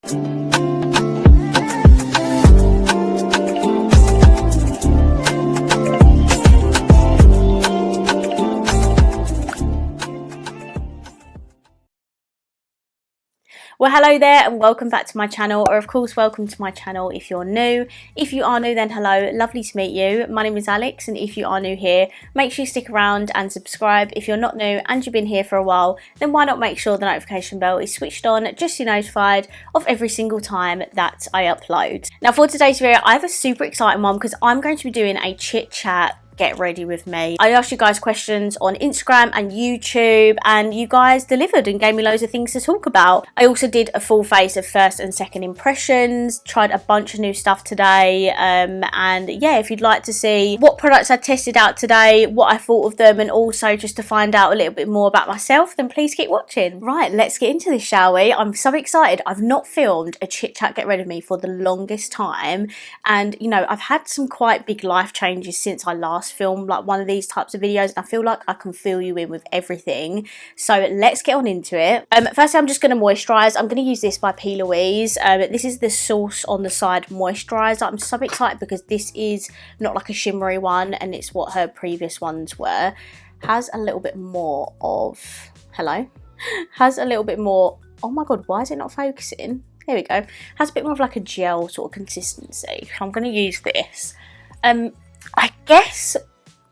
Well, hello there and welcome back to my channel, or of course welcome to my channel if you're new. If you are new, then hello, lovely to meet you. My name is Alex, and if you are new here, make sure you stick around and subscribe. If you're not new and you've been here for a while, then why not make sure the notification bell is switched on just so you're notified of every single time that I upload. Now for today's video, I have a super exciting one because I'm going to be doing a chit chat get ready with me. I asked you guys questions on Instagram and YouTube, and you guys delivered and gave me loads of things to talk about. I also did a full face of first and second impressions, tried a bunch of new stuff today, and yeah, if you'd like to see what products I tested out today, what I thought of them, and also just to find out a little bit more about myself, then please keep watching. Right, let's get into this, shall we? I'm so excited. I've not filmed a chit chat get ready with me for the longest time, and you know, I've had some quite big life changes since I last film like one of these types of videos, and I feel like I can fill you in with everything. So let's get on into it. Firstly, I'm just going to moisturise. I'm going to use this by P. Louise. This is the Source on the Side moisturiser. I'm so excited because this is not like a shimmery one, and it's what her previous ones were. Has a little bit more of, has a little bit more, oh my god, why is it not focusing? There we go. Has a bit more of like a gel sort of consistency. I'm going to use this. I guess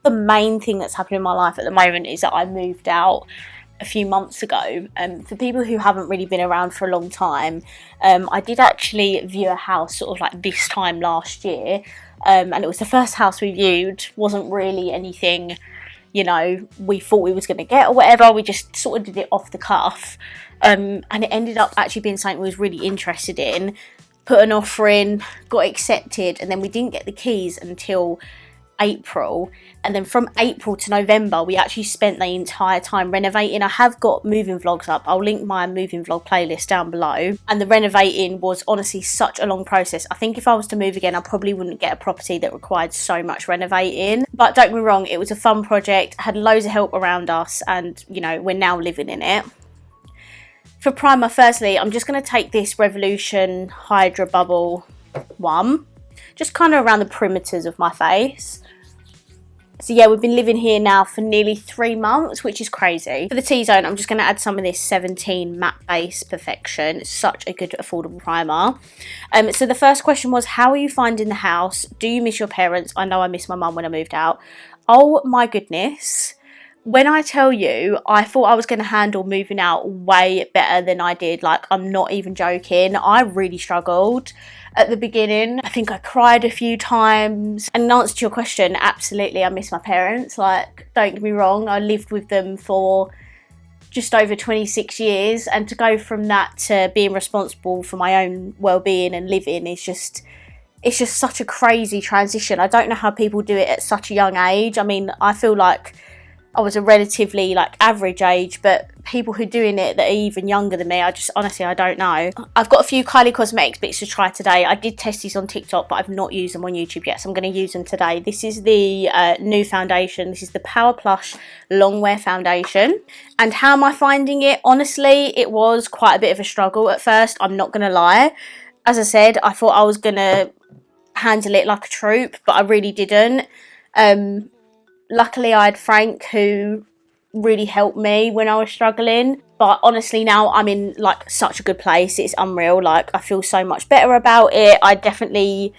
the main thing that's happening in my life at the moment is that I moved out a few months ago. For people who haven't really been around for a long time, I did actually view a house sort of like this time last year, and it was the first house we viewed. Wasn't really anything, you know, we thought we was going to get or whatever. We just sort of did it off the cuff, and it ended up actually being something we was really interested in. Put an offer in, got accepted, and then we didn't get the keys until April, and then from April to November we actually spent the entire time renovating. I have got moving vlogs up. I'll link my moving vlog playlist down below, and the renovating was honestly such a long process. I think if I was to move again, I probably wouldn't get a property that required so much renovating, but don't get me wrong, it was a fun project. I had loads of help around us, and you know, we're now living in it. For primer, firstly, I'm just going to take this Revolution Hydra Bubble one, just kind of around the perimeters of my face. So yeah, we've been living here now for nearly 3 months, which is crazy. For the T-zone, I'm just going to add some of this 17 Matte Base Perfection. It's such a good affordable primer. So the first question was, how are you finding the house? Do you miss your parents? I know I missed my mum when I moved out. Oh my goodness. When I tell you, I thought I was going to handle moving out way better than I did. Like, I'm not even joking. I really struggled at the beginning. I think I cried a few times. And in answer to your question, absolutely, I miss my parents. Like, don't get me wrong, I lived with them for just over 26 years. And to go from that to being responsible for my own well-being and living is just, it's just such a crazy transition. I don't know how people do it at such a young age. I mean, I feel like I was a relatively like average age, but people who are doing it that are even younger than me, I just honestly, I don't know. I've got a few Kylie Cosmetics bits to try today. I did test these on TikTok, but I've not used them on YouTube yet, so I'm going to use them today. This is the new foundation. This is the Power Plush Longwear Foundation. And how am I finding it? Honestly, it was quite a bit of a struggle at first, I'm not going to lie. As I said, I thought I was going to handle it like a troop, but I really didn't. Luckily, I had Frank, who really helped me when I was struggling. But honestly, now I'm in like such a good place. It's unreal. Like, I feel so much better about it. I definitely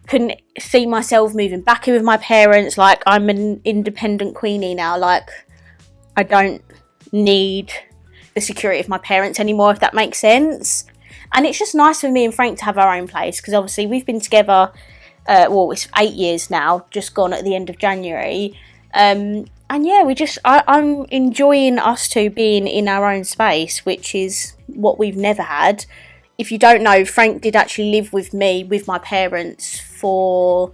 couldn't see myself moving back in with my parents. Like, I'm an independent queenie now. Like, I don't need the security of my parents anymore, if that makes sense. And it's just nice for me and Frank to have our own place, because obviously we've been together, well, it's 8 years now, just gone at the end of January. And yeah, I'm enjoying us two being in our own space, which is what we've never had. If you don't know, Frank did actually live with me, with my parents, for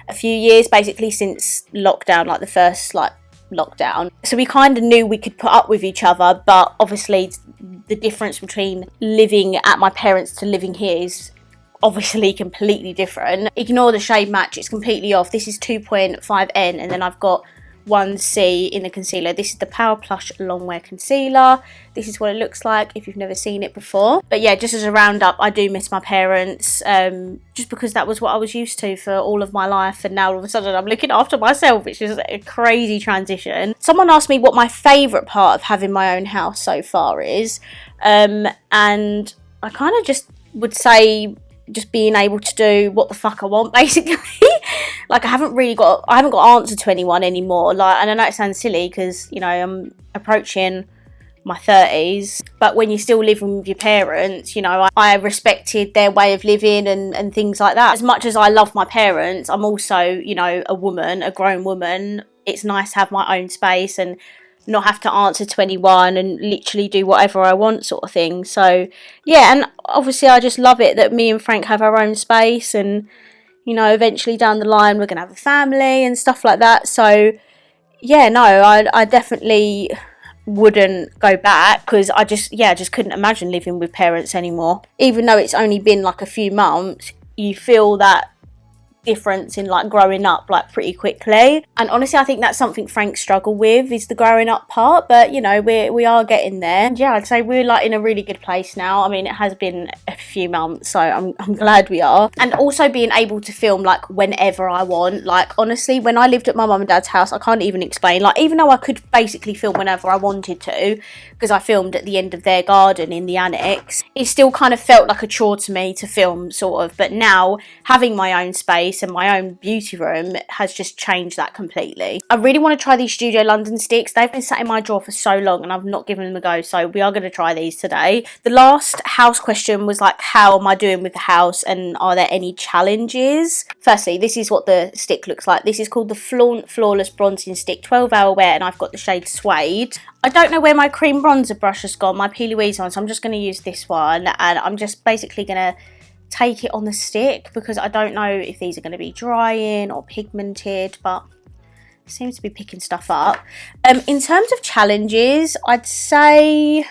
a few years, basically since lockdown, like the first lockdown. So we kind of knew we could put up with each other, but obviously the difference between living at my parents to living here is obviously completely different. Ignore the shade match, it's completely off. This is 2.5N, and then I've got 1C in the concealer. This is the Power Plush Longwear Concealer. This is what it looks like if you've never seen it before. But yeah, just as a roundup, I do miss my parents, just because that was what I was used to for all of my life, and now all of a sudden I'm looking after myself, which is a crazy transition. Someone asked me what my favourite part of having my own house so far is, and I kind of just would say just being able to do what the fuck I want, basically. Like, I haven't got to answer to anyone anymore. Like, and I know it sounds silly because, you know, I'm approaching my 30s, but when you're still living with your parents, you know, I respected their way of living and things like that. As much as I love my parents, I'm also, you know, a grown woman. It's nice to have my own space and not have to answer to anyone and literally do whatever I want, sort of thing. So yeah, and obviously I just love it that me and Frank have our own space, and, you know, eventually down the line we're gonna have a family and stuff like that. So yeah, no, I definitely wouldn't go back, because I just couldn't imagine living with parents anymore. Even though it's only been like a few months, you feel that difference in like growing up like pretty quickly. And honestly, I think that's something Frank struggled with, is the growing up part, but you know, we are getting there. And yeah, I'd say we're like in a really good place now. I mean, it has been a few months, so I'm glad we are. And also being able to film like whenever I want. Like, honestly, when I lived at my mum and dad's house, I can't even explain, like, even though I could basically film whenever I wanted to, because I filmed at the end of their garden in the annex, it still kind of felt like a chore to me to film, sort of. But now, having my own space and my own beauty room has just changed that completely. I really want to try these Studio London sticks. They've been sat in my drawer for so long and I've not given them a go, so we are going to try these today. The last house question was like, how am I doing with the house and are there any challenges? Firstly, this is what the stick looks like. This is called the Flaunt Flawless Bronzing Stick 12-hour wear, and I've got the shade Suede. I don't know where my cream bronzer brush has gone, my P. Louise one, so I'm just going to use this one, and I'm just basically going to take it on the stick because I don't know if these are going to be drying or pigmented, but it seems to be picking stuff up. In terms of challenges, I'd say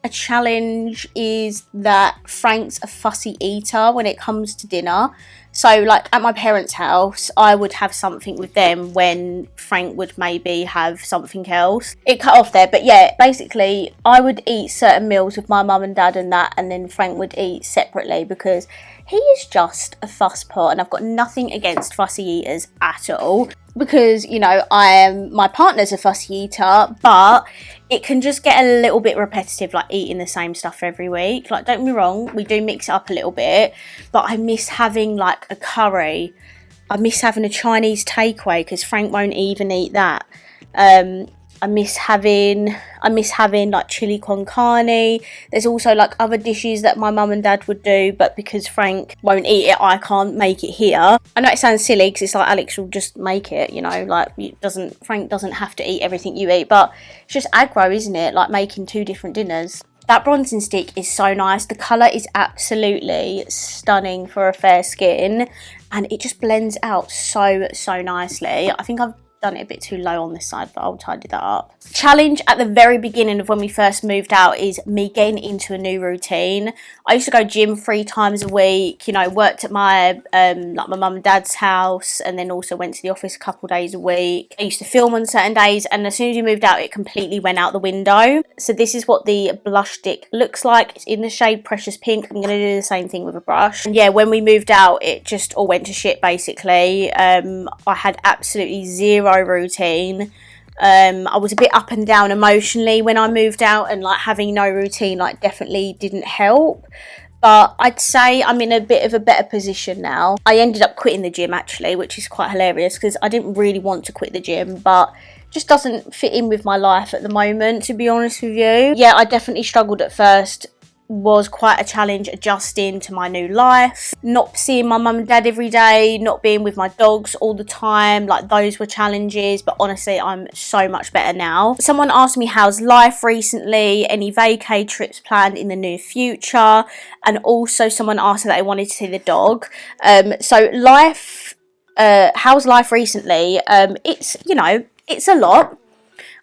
a challenge is that Frank's a fussy eater when it comes to dinner. So like at my parents' house, I would have something with them when Frank would maybe have something else. It cut off there, but yeah, basically I would eat certain meals with my mum and dad and that, and then Frank would eat separately because he is just a fuss pot, and I've got nothing against fussy eaters at all. Because, you know, my partner's a fussy eater, but it can just get a little bit repetitive, like eating the same stuff every week. Like, don't get me wrong, we do mix it up a little bit, but I miss having like a curry. I miss having a Chinese takeaway because Frank won't even eat that. I miss having like chili con carne. There's also like other dishes that my mum and dad would do, but because Frank won't eat it, I can't make it here. I know it sounds silly because it's like Alex will just make it, you know, like Frank doesn't have to eat everything you eat, but it's just aggro, isn't it? Like making two different dinners. That bronzing stick is so nice. The colour is absolutely stunning for a fair skin, and it just blends out so nicely. I think I've done it a bit too low on this side, but I'll tidy that up. Challenge at the very beginning of when we first moved out is me getting into a new routine. I used to go gym 3 times a week, you know, worked at my like my mum and dad's house, and then also went to the office a couple days a week. I used to film on certain days, and as soon as we moved out, it completely went out the window. So this is what the blush stick looks like. It's in the shade Precious Pink. I'm going to do the same thing with a brush. And yeah, when we moved out, it just all went to shit, basically. I had absolutely zero routine. I was a bit up and down emotionally when I moved out, and like having no routine like definitely didn't help. But I'd say I'm in a bit of a better position now. I ended up quitting the gym actually, which is quite hilarious because I didn't really want to quit the gym, but just doesn't fit in with my life at the moment, to be honest with you. Yeah, I definitely struggled at first. Was quite a challenge adjusting to my new life, not seeing my mum and dad every day, not being with my dogs all the time. Like, those were challenges, but honestly I'm so much better now. Someone asked me how's life recently, any vacay trips planned in the near future, and also someone asked that they wanted to see the dog. So life, how's life recently? It's, you know, it's a lot.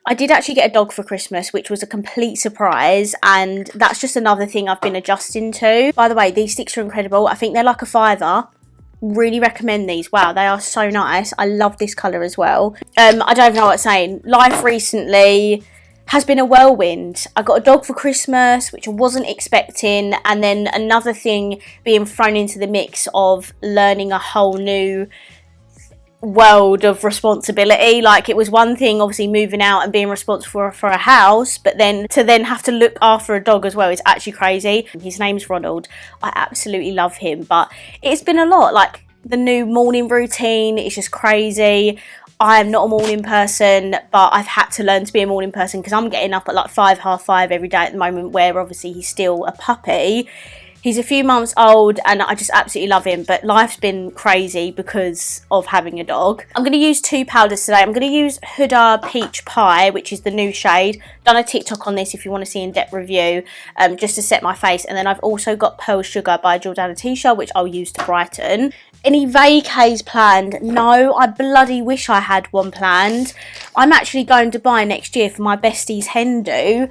I did actually get a dog for Christmas, which was a complete surprise, and that's just another thing I've been adjusting to. By the way, these sticks are incredible. I think they're like a £5. really recommend these. Wow, they are so nice. I love this colour as well. I don't even know what I'm saying. Life recently has been a whirlwind. I got a dog for Christmas, which I wasn't expecting, and then another thing being thrown into the mix of learning a whole new world of responsibility. Like, it was one thing obviously moving out and being responsible for a house, but then to have to look after a dog as well is actually crazy. His name's Ronald. I absolutely love him, but it's been a lot. Like, the new morning routine is just crazy. I am not a morning person, but I've had to learn to be a morning person because I'm getting up at like 5, half 5 every day at the moment, where obviously he's still a puppy. He's a few months old and I just absolutely love him, but life's been crazy because of having a dog. I'm going to use 2 powders today. I'm going to use Huda Peach Pie, which is the new shade. Done a TikTok on this if you want to see in-depth review, just to set my face. And then I've also got Pearl Sugar by Jordana Tisha, which I'll use to brighten. Any vacays planned? No, I bloody wish I had one planned. I'm actually going to Dubai next year for my bestie's hen do.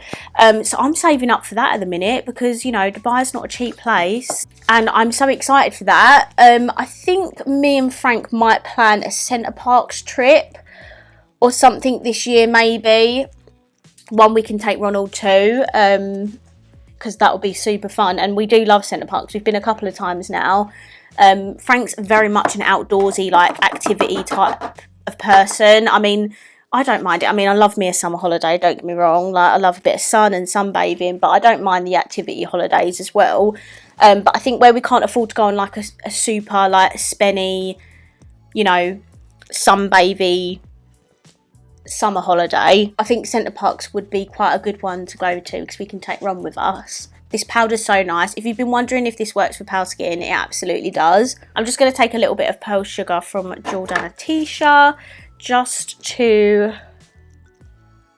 So I'm saving up for that at the minute because, you know, Dubai's not a cheap place. And I'm so excited for that. I think me and Frank might plan a Centre Parks trip or something this year maybe. One we can take Ronald to, because that will be super fun. And we do love Centre Parks. We've been a couple of times now. Frank's very much an outdoorsy, like, activity type of person. I mean, I don't mind it. I mean, I love me a summer holiday, don't get me wrong. Like, I love a bit of sun and sunbathing, but I don't mind the activity holidays as well. But I think where we can't afford to go on like a super, like, spenny, you know, sunbathy summer holiday, I think Centre Parks would be quite a good one to go to because we can take Ron with us. This powder's so nice. If you've been wondering if this works for pale skin, it absolutely does. I'm just going to take a little bit of Pearl Sugar from Jordana Tisha just to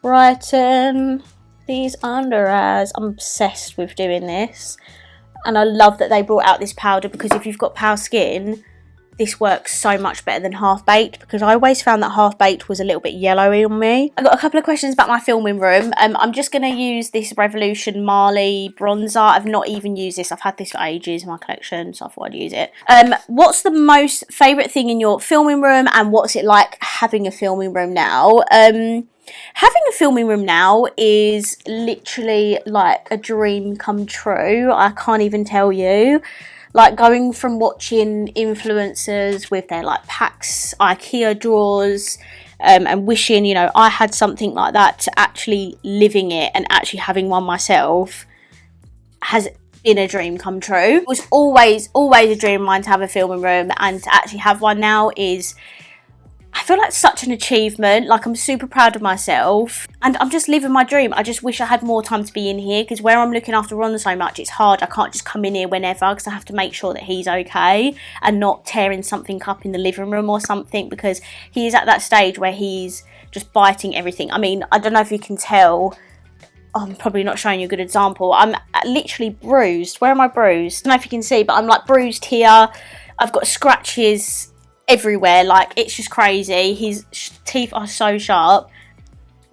brighten these under eyes. I'm obsessed with doing this. And I love that they brought out this powder because if you've got pale skin, this works so much better than Half Baked because I always found that Half Baked was a little bit yellowy on me. I've got a couple of questions about my filming room. I'm just going to use this Revolution Marley bronzer. I've not even used this. I've had this for ages in my collection, so I thought I'd use it. What's the most favourite thing in your filming room and what's it like having a filming room now? Having a filming room now is literally like a dream come true. I can't even tell you. Like, going from watching influencers with their, like, packs, IKEA drawers, and wishing, you know, I had something like that, to actually living it and actually having one myself has been a dream come true. It was always a dream of mine to have a filming room, and to actually have one now is, I feel like, such an achievement. Like, I'm super proud of myself and I'm just living my dream. I just wish I had more time to be in here because where I'm looking after Ron so much, it's hard. I can't just come in here whenever because I have to make sure that he's okay and not tearing something up in the living room or something, because he is at that stage where he's just biting everything. I mean, I don't know if you can tell. I'm probably not showing you a good example. I'm literally bruised. Where am I bruised? I don't know if you can see, but I'm like bruised here. I've got scratches everywhere. Like, it's just crazy. His teeth are so sharp,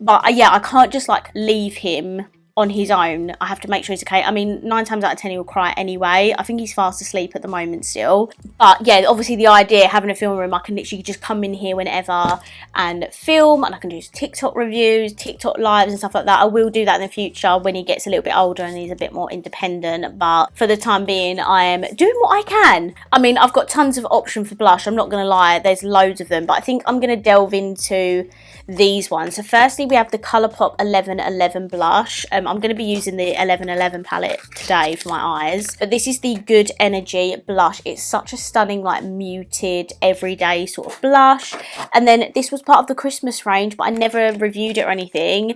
but yeah, I can't just like leave him on his own. I have to make sure he's okay. I mean, 9 times out of 10 he will cry anyway. I think he's fast asleep at the moment still, but yeah, obviously the idea, having a film room, I can literally just come in here whenever and film, and I can do TikTok reviews, TikTok lives and stuff like that. I will do that in the future when he gets a little bit older and he's a bit more independent, but for the time being I am doing what I can. I mean, I've got tons of option for blush, I'm not gonna lie, there's loads of them, but I think I'm gonna delve into these ones. So firstly we have the Colourpop 1111 blush. I'm going to be using the 1111 palette today for my eyes, but this is the Good Energy blush. It's such a stunning, like, muted everyday sort of blush. And then this was part of the Christmas range, but I never reviewed it or anything.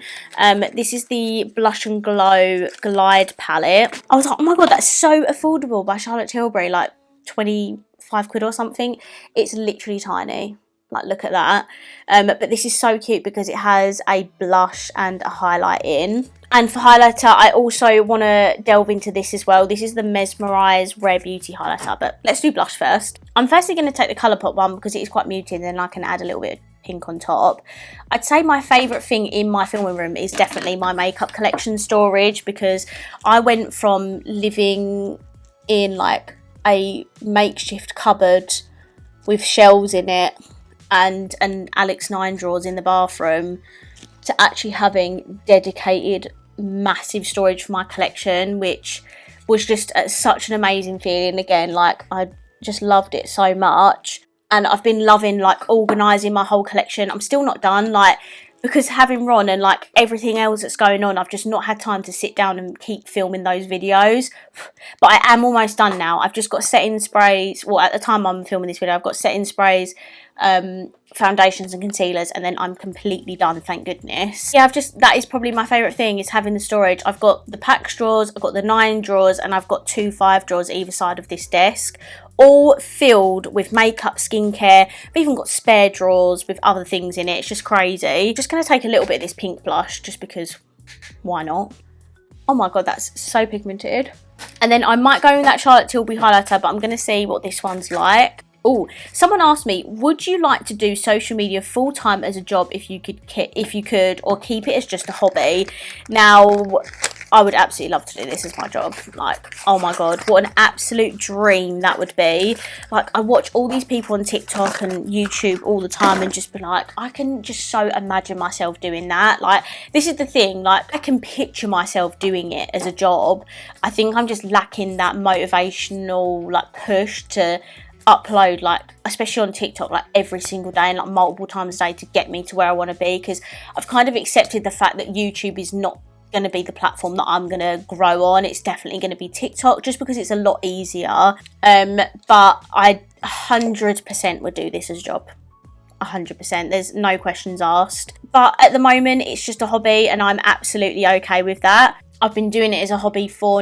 This is the Blush and Glow Glide palette. I was like, oh my god, that's so affordable, by Charlotte Tilbury, like 25 quid or something. It's literally tiny. Like, look at that. But this is so cute because it has a blush and a highlight in. And for highlighter, I also want to delve into this as well. This is the Mesmerize Rare Beauty highlighter, but let's do blush first. I'm firstly going to take the Colourpop one because it is quite muted, and then I can add a little bit of pink on top. I'd say my favourite thing in my filming room is definitely my makeup collection storage, because I went from living in like a makeshift cupboard with shelves in it and Alex 9 drawers in the bathroom to actually having dedicated massive storage for my collection, which was just such an amazing feeling. Again, like, I just loved it so much, and I've been loving like organising my whole collection. I'm still not done, like, because having Ron and like everything else that's going on, I've just not had time to sit down and keep filming those videos. But I am almost done now. I've just got setting sprays. Well, at the time I'm filming this video, I've got setting sprays, foundations and concealers, and then I'm completely done, thank goodness. Yeah, that is probably my favourite thing, is having the storage. I've got the Pax drawers, I've got the 9 drawers, and I've got 2 5 drawers either side of this desk, all filled with makeup, skincare. I've even got spare drawers with other things in it. It's just crazy. Just going to take a little bit of this pink blush, just because, why not? Oh my god, that's so pigmented. And then I might go in that Charlotte Tilbury highlighter, but I'm going to see what this one's like. Oh, someone asked me, would you like to do social media full-time as a job if you could, or keep it as just a hobby? Now, I would absolutely love to do this as my job. Like, oh my god, what an absolute dream that would be. Like, I watch all these people on TikTok and YouTube all the time and just be like, I can just so imagine myself doing that. Like, this is the thing, like, I can picture myself doing it as a job. I think I'm just lacking that motivational, like, push to upload, like, especially on TikTok, like every single day and like multiple times a day to get me to where I want to be, because I've kind of accepted the fact that YouTube is not going to be the platform that I'm going to grow on. It's definitely going to be TikTok, just because it's a lot easier. But I 100% would do this as a job. 100%, there's no questions asked. But at the moment it's just a hobby, and I'm absolutely okay with that. I've been doing it as a hobby for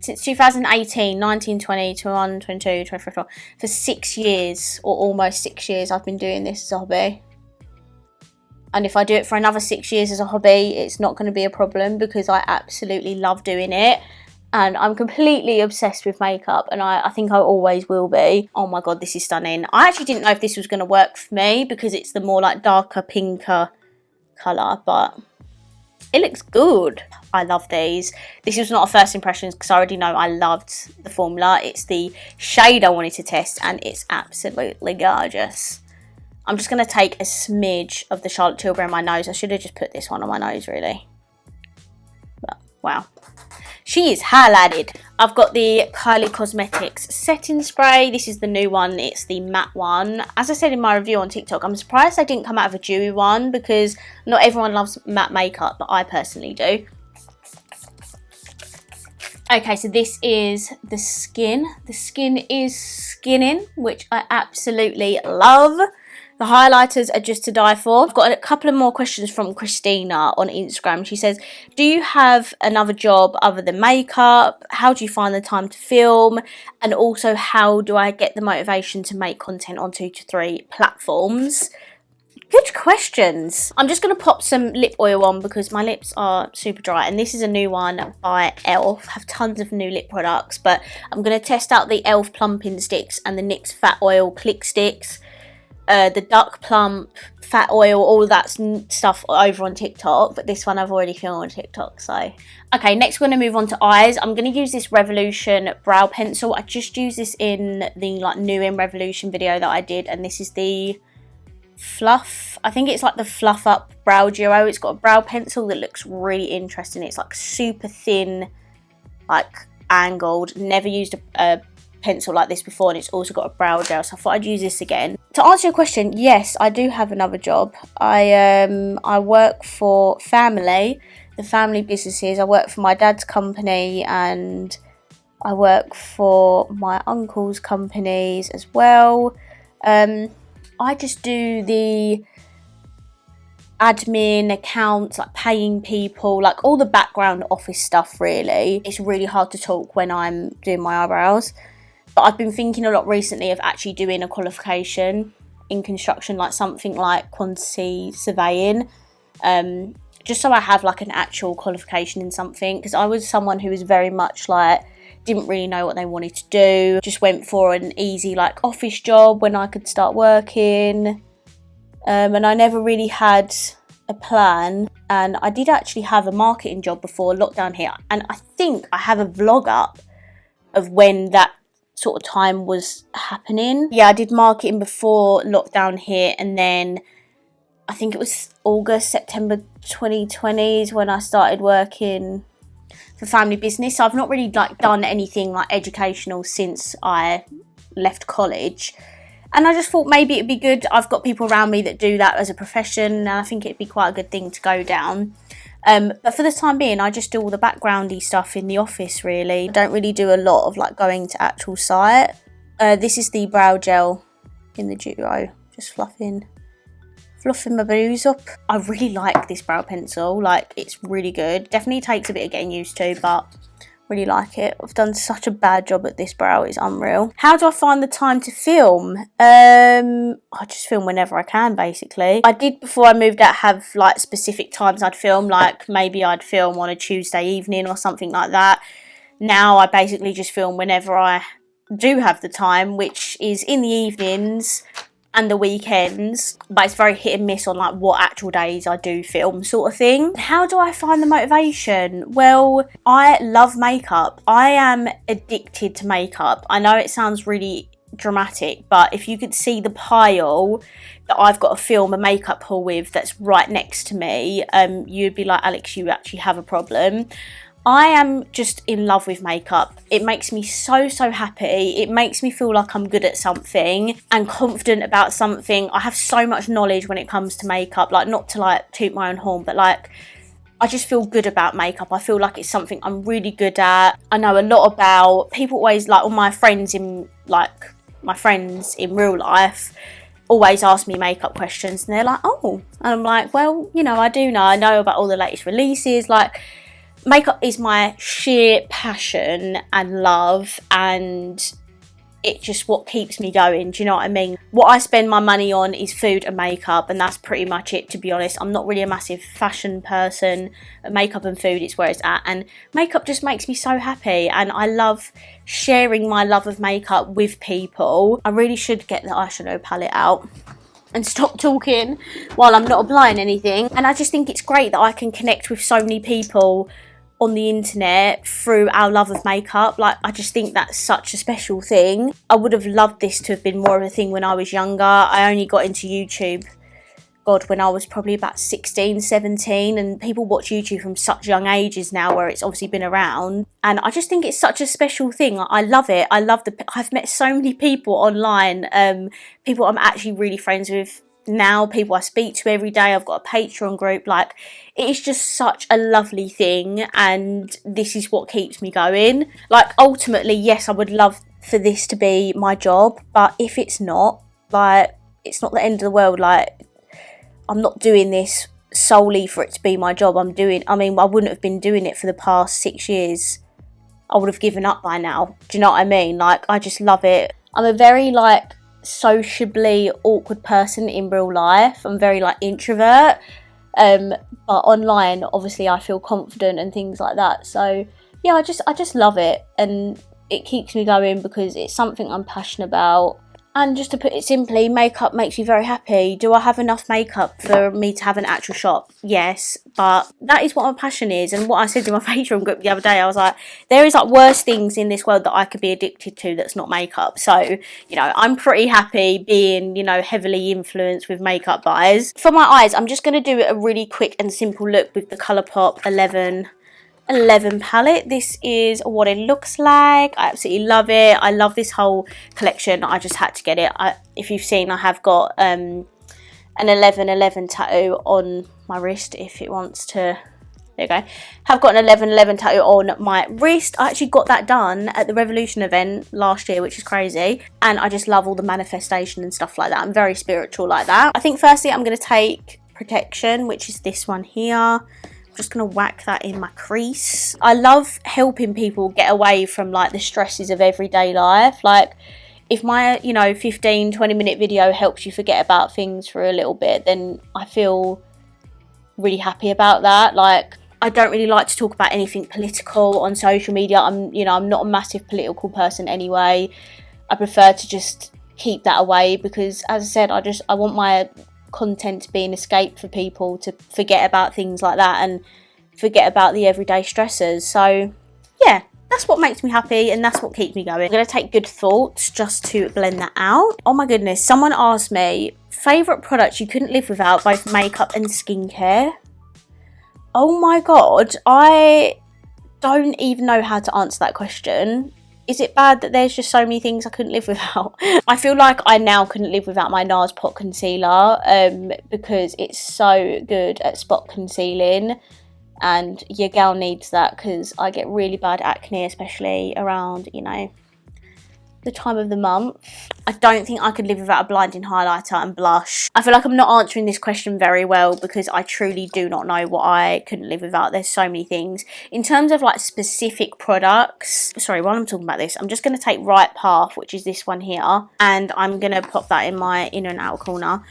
since 2018, 19, 20, 21, 22, 23, 24, for 6 years, or almost 6 years, I've been doing this as a hobby. And if I do it for another 6 years as a hobby, it's not going to be a problem, because I absolutely love doing it. And I'm completely obsessed with makeup, and I think I always will be. Oh my god, this is stunning. I actually didn't know if this was going to work for me, because it's the more like darker, pinker colour, but it looks good. I love these. This was not a first impressions, because I already know I loved the formula. It's the shade I wanted to test, and it's absolutely gorgeous. I'm just going to take a smidge of the Charlotte Tilbury on my nose. I should have just put this one on my nose, really. But, wow. She is highlighted. I've got the Kylie Cosmetics setting spray. This is the new one. It's the matte one. As I said in my review on TikTok, I'm surprised they didn't come out of a dewy one, because not everyone loves matte makeup, but I personally do. Okay, so this is the skin. The skin is skinning, which I absolutely love. The highlighters are just to die for. I've got a couple of more questions from Christina on Instagram. She says, do you have another job other than makeup? How do you find the time to film? And also, how do I get the motivation to make content on 2 to 3 platforms? Good questions. I'm just going to pop some lip oil on, because my lips are super dry. And this is a new one by e.l.f. I have tons of new lip products, but I'm going to test out the e.l.f. plumping sticks and the NYX fat oil click sticks. The Duck Plump, Fat Oil, all of that stuff over on TikTok. But this one I've already filmed on TikTok, so. Okay, next we're going to move on to eyes. I'm going to use this Revolution brow pencil. I just used this in the like new in Revolution video that I did. And this is the Fluff. I think it's like the Fluff Up Brow Duo. It's got a brow pencil that looks really interesting. It's like super thin, like angled. Never used a pencil like this before, and it's also got a brow gel, so I thought I'd use this again. To answer your question, yes, I do have another job. I work for the family businesses. I work for my dad's company, and I work for my uncle's companies as well. I just do the admin, accounts, like paying people, like all the background office stuff, really. It's really hard to talk when I'm doing my eyebrows. But I've been thinking a lot recently of actually doing a qualification in construction, like something like quantity surveying, just so I have like an actual qualification in something, because I was someone who was very much like, didn't really know what they wanted to do, just went for an easy like office job when I could start working, and I never really had a plan. And I did actually have a marketing job before lockdown hit, and I think I have a vlog up of when that sort of time was happening. Yeah, I did marketing before lockdown hit, and then I think it was August, September 2020 is when I started working for family business. So I've not really like done anything like educational since I left college. And I just thought maybe it'd be good. I've got people around me that do that as a profession, and I think it'd be quite a good thing to go down. But for the time being, I just do all the backgroundy stuff in the office, really. I don't really do a lot of like going to actual site. This is the brow gel in the duo, just fluffing my brows up. I really like this brow pencil, like it's really good. Definitely takes a bit of getting used to, but really like it. I've done such a bad job at this brow, it's unreal. How do I find the time to film? I just film whenever I can, basically. I did, before I moved out, have like specific times I'd film, like maybe I'd film on a Tuesday evening or something like that. Now I basically just film whenever I do have the time, which is in the evenings and the weekends, but it's very hit and miss on like what actual days I do film, sort of thing. How do I find the motivation? Well, I love makeup. I am addicted to makeup. I know it sounds really dramatic, but if you could see the pile that I've got to film a makeup haul with that's right next to me, you'd be like, Alex, you actually have a problem. I am just in love with makeup. It makes me so happy. It makes me feel like I'm good at something and confident about something. I have so much knowledge when it comes to makeup, like not to like toot my own horn, but like I just feel good about makeup. I feel like it's something I'm really good at. I know a lot about. People always, like all my friends in real life always ask me makeup questions, and they're like, oh, and I'm like, well, you know, I do know. I know about all the latest releases. Like, makeup is my sheer passion and love, and it's just what keeps me going. Do you know what I mean? What I spend my money on is food and makeup, and that's pretty much it, to be honest. I'm not really a massive fashion person. Makeup and food is where it's at, and makeup just makes me so happy, and I love sharing my love of makeup with people. I really should get the eyeshadow palette out and stop talking while I'm not applying anything. And I just think it's great that I can connect with so many people on the internet through our love of makeup. Like, I just think that's such a special thing. I would have loved this to have been more of a thing when I was younger. I only got into YouTube, God, when I was probably about 16, 17, and people watch YouTube from such young ages now, where it's obviously been around. And I just think it's such a special thing. I love it. I've met so many people online, people I'm actually really friends with now, people I speak to every day. I've got a Patreon group. Like, it is just such a lovely thing, and this is what keeps me going. Like, ultimately, yes, I would love for this to be my job, but if it's not, like, it's not the end of the world. Like, I'm not doing this solely for it to be my job. I wouldn't have been doing it for the past 6 years. I would have given up by now. Do you know what I mean? Like, I just love it. I'm a very, like, sociably awkward person in real life. I'm very like introvert, but online obviously I feel confident and things like that. So yeah, I just love it, and it keeps me going because it's something I'm passionate about. And just to put it simply, makeup makes me very happy. Do I have enough makeup for me to have an actual shop? Yes, but that is what my passion is. And what I said to my Patreon group the other day, I was like, there is like worse things in this world that I could be addicted to that's not makeup. So, you know, I'm pretty happy being, you know, heavily influenced with makeup buys. For my eyes, I'm just going to do a really quick and simple look with the Colourpop 11 palette. This is what it looks like. I absolutely love it. I love this whole collection. I just had to get it. If you've seen, I have got an 11/11 tattoo on my wrist. If it wants to, there you go. Have got an 11/11 tattoo on my wrist. I actually got that done at the Revolution event last year, which is crazy, and I just love all the manifestation and stuff like that. I'm very spiritual like that. I think firstly I'm going to take Protection, which is this one here. Just gonna whack that in my crease. I love helping people get away from like the stresses of everyday life. Like, if my, you know, 15-20 minute video helps you forget about things for a little bit, then I feel really happy about that. Like, I don't really like to talk about anything political on social media. I'm not a massive political person anyway. I prefer to just keep that away because, as I said, I want my content to be an escape for people to forget about things like that and forget about the everyday stressors. So yeah, that's what makes me happy and that's what keeps me going. I'm going to take good thoughts just to blend that out. Oh my goodness, someone asked me, favourite products you couldn't live without, both makeup and skincare. Oh my god, I don't even know how to answer that question. Is it bad that there's just so many things I couldn't live without? I feel like I now couldn't live without my NARS pot concealer because it's so good at spot concealing. And your gal needs that because I get really bad acne, especially around, you know, the time of the month. I don't think I could live without a blinding highlighter and blush. I feel like I'm not answering this question very well because I truly do not know what I couldn't live without. There's so many things. In terms of like specific products, sorry, while I'm talking about this, I'm just going to take Right Path, which is this one here, and I'm going to pop that in my inner and outer corner.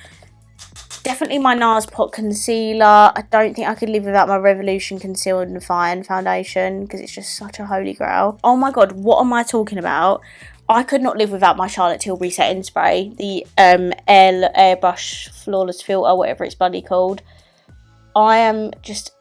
Definitely my NARS pot concealer. I don't think I could live without my Revolution Conceal and Define foundation because it's just such a holy grail. Oh my god, what am I talking about? I could not live without my Charlotte Tilbury setting spray, the Airbrush Flawless Filter, whatever it's bloody called. I am just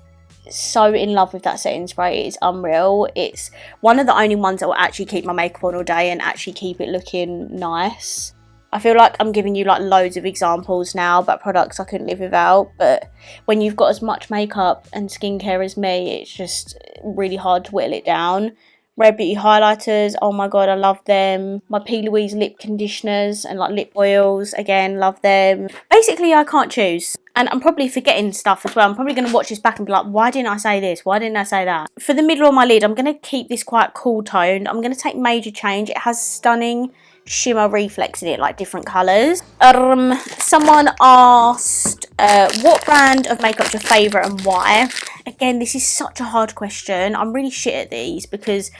so in love with that setting spray. It's unreal. It's one of the only ones that will actually keep my makeup on all day and actually keep it looking nice. I feel like I'm giving you like loads of examples now about products I couldn't live without, but when you've got as much makeup and skincare as me, it's just really hard to whittle it down. Rare Beauty highlighters, oh my god, I love them. My P. Louise lip conditioners and like lip oils, again, love them. Basically, I can't choose. And I'm probably forgetting stuff as well. I'm probably going to watch this back and be like, why didn't I say this? Why didn't I say that? For the middle of my lid, I'm going to keep this quite cool toned. I'm going to take Major Change. It has stunning shimmer reflex in it, like different colours. Someone asked, what brand of makeup's your favourite and why? Again, this is such a hard question. I'm really shit at these because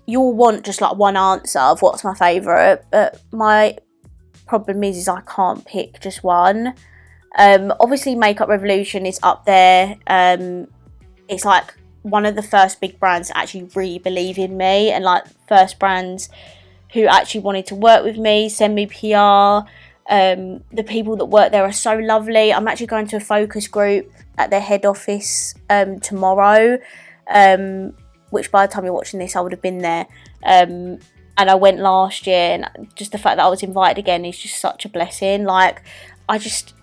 you'll want just like one answer of what's my favourite, but my problem is I can't pick just one. Obviously Makeup Revolution is up there. It's like one of the first big brands that actually really believe in me, and like first brands who actually wanted to work with me, send me PR. The people that work there are so lovely. I'm actually going to a focus group at their head office tomorrow, which by the time you're watching this I would have been there. And I went last year, and just the fact that I was invited again is just such a blessing. Like, I just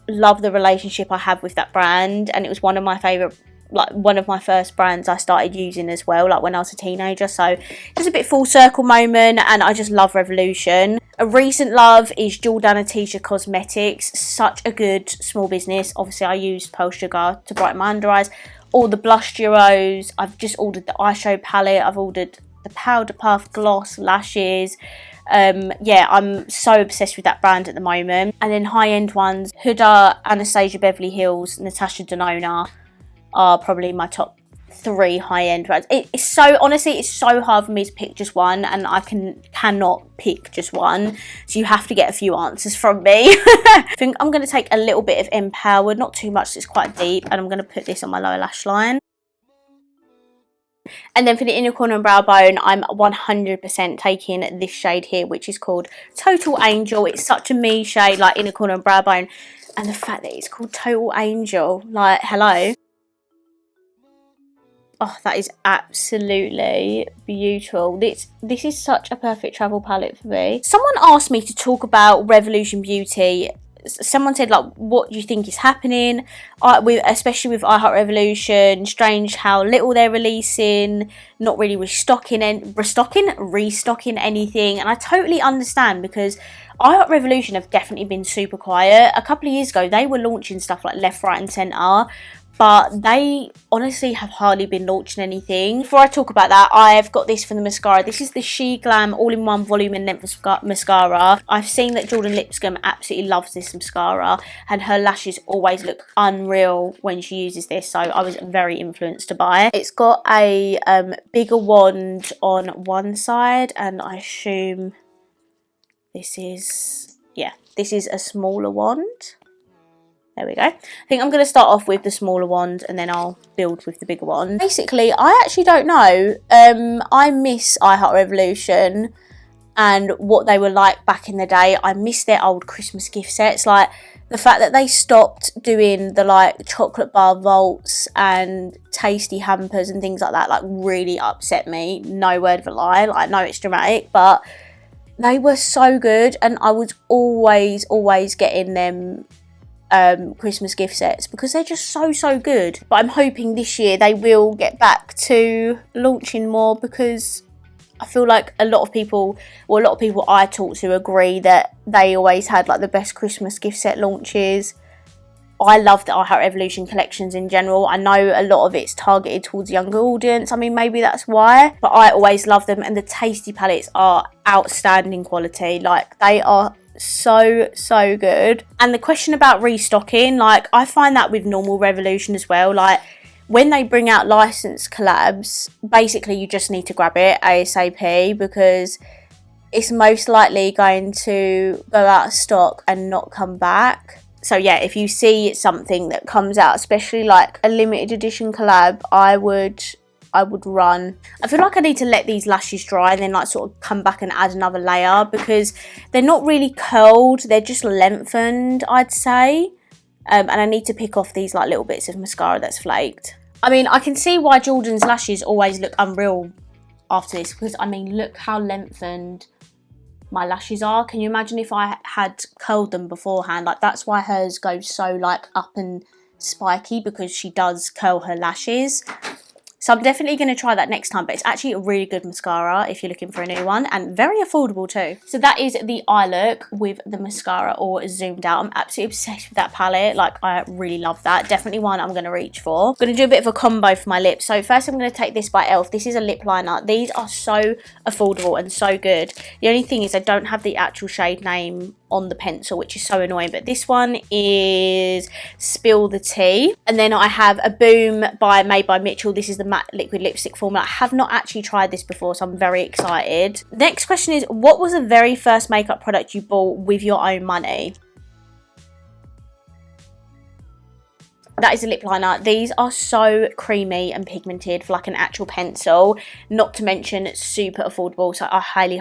love the relationship I have with that brand, and it was one of my favourite, like one of my first brands I started using as well, like when I was a teenager. So just a bit full circle moment, and I just love Revolution. A recent love is Jordana Tisha Cosmetics. Such a good small business. Obviously I used Pearl Sugar to brighten my under eyes. All the blush duos. I've just ordered the eyeshadow palette. I've ordered the Powder Puff gloss lashes. Yeah, I'm so obsessed with that brand at the moment. And then high-end ones, Huda, Anastasia Beverly Hills, Natasha Denona are probably my top 3 high-end brands. It's so, honestly, it's so hard for me to pick just one, and I cannot pick just one, so you have to get a few answers from me. I think I'm going to take a little bit of Empowered, not too much, so it's quite deep, and I'm going to put this on my lower lash line. And then for the inner corner and brow bone, I'm 100% taking this shade here, which is called Total Angel. It's such a me shade, like inner corner and brow bone, and the fact that it's called Total Angel, like, hello. Oh, that is absolutely beautiful. This is such a perfect travel palette for me. Someone asked me to talk about Revolution Beauty. Someone said, like, what do you think is happening? Especially with I Heart Revolution. Strange how little they're releasing. Not really restocking anything. And I totally understand, because I Heart Revolution have definitely been super quiet. A couple of years ago, they were launching stuff like left, right and centre, but they honestly have hardly been launching anything. Before I talk about that, I've got this for the mascara. This is the She Glam All-in-One Volume and Length Mascara. I've seen that Jordan Lipscomb absolutely loves this mascara, and her lashes always look unreal when she uses this, so I was very influenced to buy it. It's got a bigger wand on one side, and I assume this is a smaller wand. There we go. I think I'm going to start off with the smaller wand, and then I'll build with the bigger one. Basically, I actually don't know. I miss I Heart Revolution and what they were like back in the day. I miss their old Christmas gift sets. Like, The fact that they stopped doing the like chocolate bar vaults and tasty hampers and things like that like really upset me. No word of a lie. Like, I know it's dramatic, but they were so good, and I was always getting them Christmas gift sets because they're just so good. But I'm hoping this year they will get back to launching more, because I feel like a lot of people I talk to agree that they always had like the best Christmas gift set launches. I love the I Heart Revolution collections in general. I know a lot of it's targeted towards a younger audience. I mean, maybe that's why, but I always love them, and the tasty palettes are outstanding quality. Like, they are so good. And the question about restocking, like, I find that with normal Revolution as well. Like, when they bring out licensed collabs, basically you just need to grab it ASAP, because it's most likely going to go out of stock and not come back. So yeah, if you see something that comes out, especially like a limited edition collab, I would run. I feel like I need to let these lashes dry and then like sort of come back and add another layer, because they're not really curled, they're just lengthened, I'd say. And I need to pick off these like little bits of mascara that's flaked. I mean, I can see why Jordan's lashes always look unreal after this, because I mean, look how lengthened my lashes are. Can you imagine if I had curled them beforehand? Like, that's why hers goes so like up and spiky, because she does curl her lashes. So I'm definitely going to try that next time, but it's actually a really good mascara if you're looking for a new one, and very affordable too. So that is the eye look with the mascara all zoomed out. I'm absolutely obsessed with that palette. Like, I really love that. Definitely one I'm going to reach for. I'm going to do a bit of a combo for my lips. So first I'm going to take this by e.l.f. This is a lip liner. These are so affordable and so good. The only thing is I don't have the actual shade name on the pencil, which is so annoying, but this one is Spill the Tea. And then I have a Boom by Made by Mitchell. This is the matte liquid lipstick formula. I have not actually tried this before, so I'm very excited. Next question is, what was the very first makeup product you bought with your own money? That is a lip liner. These are so creamy and pigmented for like an actual pencil, not to mention super affordable. So I highly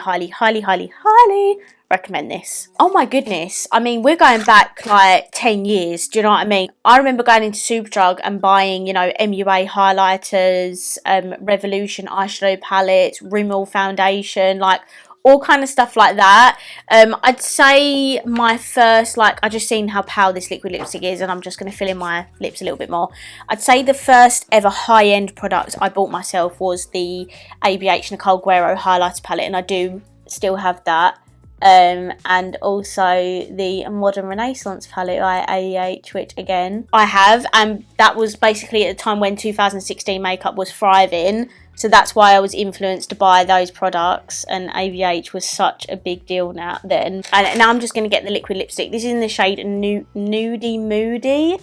recommend this. Oh my goodness. I mean, we're going back like 10 years. Do you know what I mean? I remember going into Superdrug and buying, you know, MUA highlighters, Revolution eyeshadow palettes, Rimmel foundation, like all kind of stuff like that. I'd say my first, like, I just seen how pale this liquid lipstick is, and I'm just going to fill in my lips a little bit more. I'd say the first ever high-end product I bought myself was the ABH Nicole Guerrero highlighter palette, and I do still have that. And also the Modern Renaissance palette by AEH, which again I have, and that was basically at the time when 2016 makeup was thriving, so that's why I was influenced to buy those products, and AVH was such a big deal now then. And now I'm just going to get the liquid lipstick. This is in the shade Nudie Moody,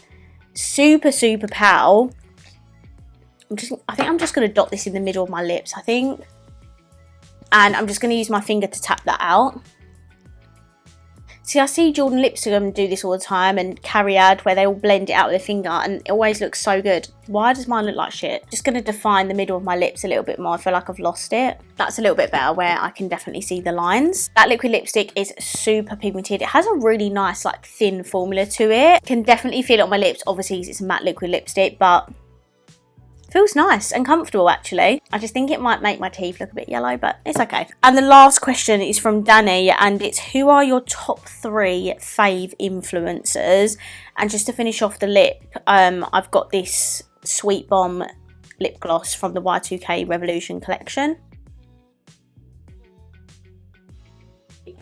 super pale. I think I'm just going to dot this in the middle of my lips, I think, and I'm just going to use my finger to tap that out. See, I see Jordan Lipstick do this all the time, and Cariad, where they all blend it out with their finger, and it always looks so good. Why does mine look like shit? Just going to define the middle of my lips a little bit more. I feel like I've lost it. That's a little bit better, where I can definitely see the lines. That liquid lipstick is super pigmented. It has a really nice, like, thin formula to it. Can definitely feel it on my lips. Obviously, it's a matte liquid lipstick, but feels nice and comfortable, actually. I just think it might make my teeth look a bit yellow, but it's okay. And the last question is from Danny, and it's, who are your top 3 fave influencers? And just to finish off the lip, I've got this Sweet Bomb lip gloss from the Y2K Revolution collection.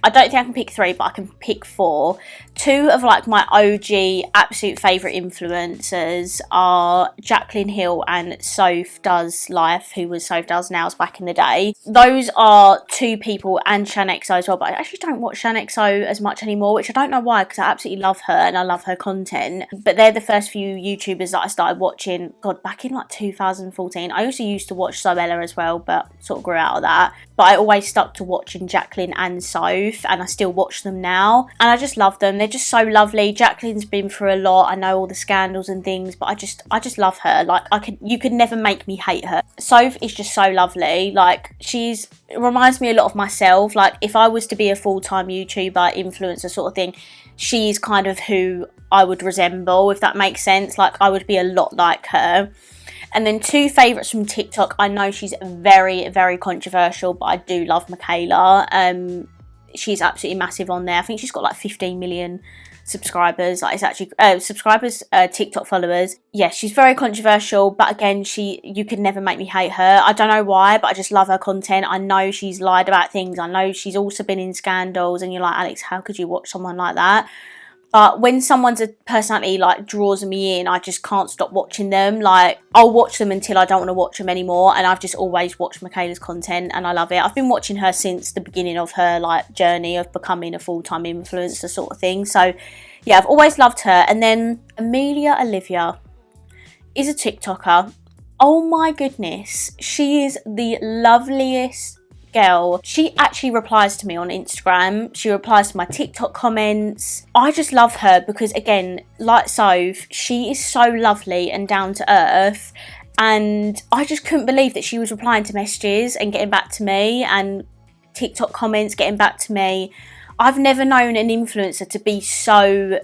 I don't think I can pick 3, but I can pick 4. 2 of like my OG absolute favourite influencers are Jaclyn Hill and Soph Does Life, who was Soph Does Nails back in the day. Those are 2 people, and ShanXO as well, but I actually don't watch ShanXO as much anymore, which I don't know why, because I absolutely love her and I love her content. But they're the first few YouTubers that I started watching, God, back in like 2014. I also used to watch Zoella as well, but sort of grew out of that. But I always stuck to watching Jaclyn and Soph, and I still watch them now, and I just love them. They're just so lovely. Jacqueline's been through a lot. I know all the scandals and things, but I just love her. Like, you could never make me hate her. Soph is just so lovely. Like, it reminds me a lot of myself. Like, if I was to be a full-time YouTuber, influencer sort of thing, she's kind of who I would resemble, if that makes sense. Like, I would be a lot like her. And then 2 favourites from TikTok. I know she's very, very controversial, but I do love Michaela. She's absolutely massive on there. I think she's got like 15 million subscribers. Like, it's actually TikTok followers. Yeah, she's very controversial, but again, you could never make me hate her. I don't know why, but I just love her content. I know she's lied about things. I know she's also been in scandals, and you're like, Alex, how could you watch someone like that? But when someone's a personality like draws me in, I just can't stop watching them. Like, I'll watch them until I don't want to watch them anymore. And I've just always watched Michaela's content, and I love it. I've been watching her since the beginning of her like journey of becoming a full-time influencer sort of thing. So yeah, I've always loved her. And then Amelia Olivia is a TikToker. Oh my goodness, she is the loveliest girl. She actually replies to me on Instagram. She replies to my TikTok comments. I just love her because, again, like Soph, she is so lovely and down to earth, and I just couldn't believe that she was replying to messages and getting back to me, and TikTok comments getting back to me. I've never known an influencer to be so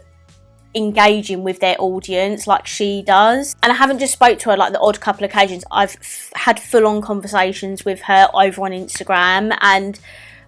engaging with their audience like she does. And I haven't just spoke to her like the odd couple of occasions. I've had full-on conversations with her over on Instagram, and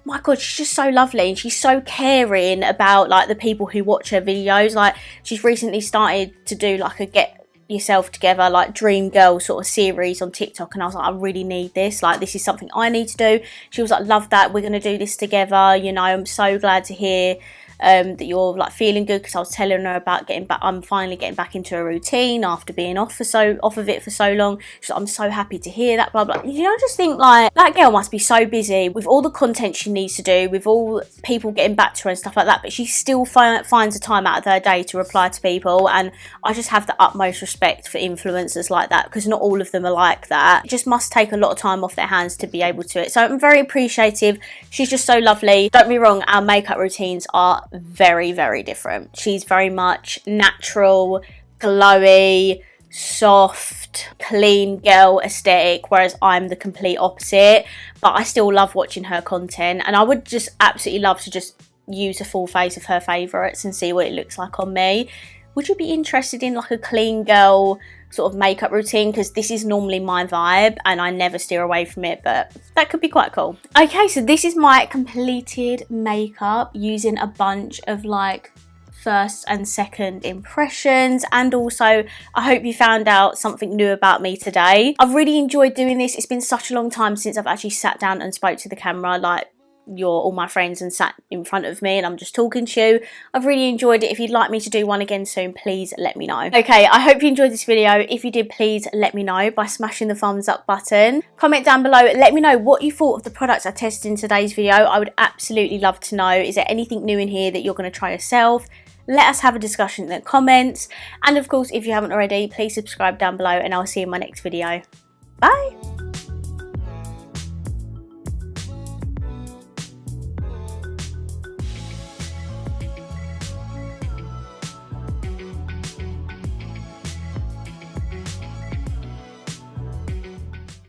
my god, she's just so lovely, and she's so caring about like the people who watch her videos. Like, she's recently started to do like a get yourself together like dream girl sort of series on TikTok, and I was like, I really need this. Like, this is something I need to do. She was like, love that, we're gonna do this together, you know. I'm so glad to hear that you're like feeling good, because I was telling her about I'm finally getting back into a routine after being off of it for so long. She's like, I'm so happy to hear that, blah blah. You know, I just think like that girl must be so busy with all the content she needs to do, with all people getting back to her and stuff like that, but she still finds the time out of her day to reply to people. And I just have the utmost respect for influencers like that, because not all of them are like that. It just must take a lot of time off their hands to be able to it. So I'm very appreciative. She's just so lovely. Don't be me wrong, our makeup routines are very, very different. She's very much natural, glowy, soft, clean girl aesthetic, whereas I'm the complete opposite. But I still love watching her content, and I would just absolutely love to just use a full face of her favourites and see what it looks like on me. Would you be interested in like a clean girl sort of makeup routine? Because this is normally my vibe and I never steer away from it, but that could be quite cool. Okay, so this is my completed makeup using a bunch of like first and second impressions, and also I hope you found out something new about me today. I've really enjoyed doing this. It's been such a long time since I've actually sat down and spoke to the camera like you're all my friends and sat in front of me and I'm just talking to you. I've really enjoyed it. If you'd like me to do one again soon, please let me know. Okay, I hope you enjoyed this video. If you did, please let me know by smashing the thumbs up button. Comment down below, let me know what you thought of the products I tested in today's video. I would absolutely love to know. Is there anything new in here that you're going to try yourself? Let us have a discussion in the comments, and of course, if you haven't already, please subscribe down below, and I'll see you in my next video. Bye.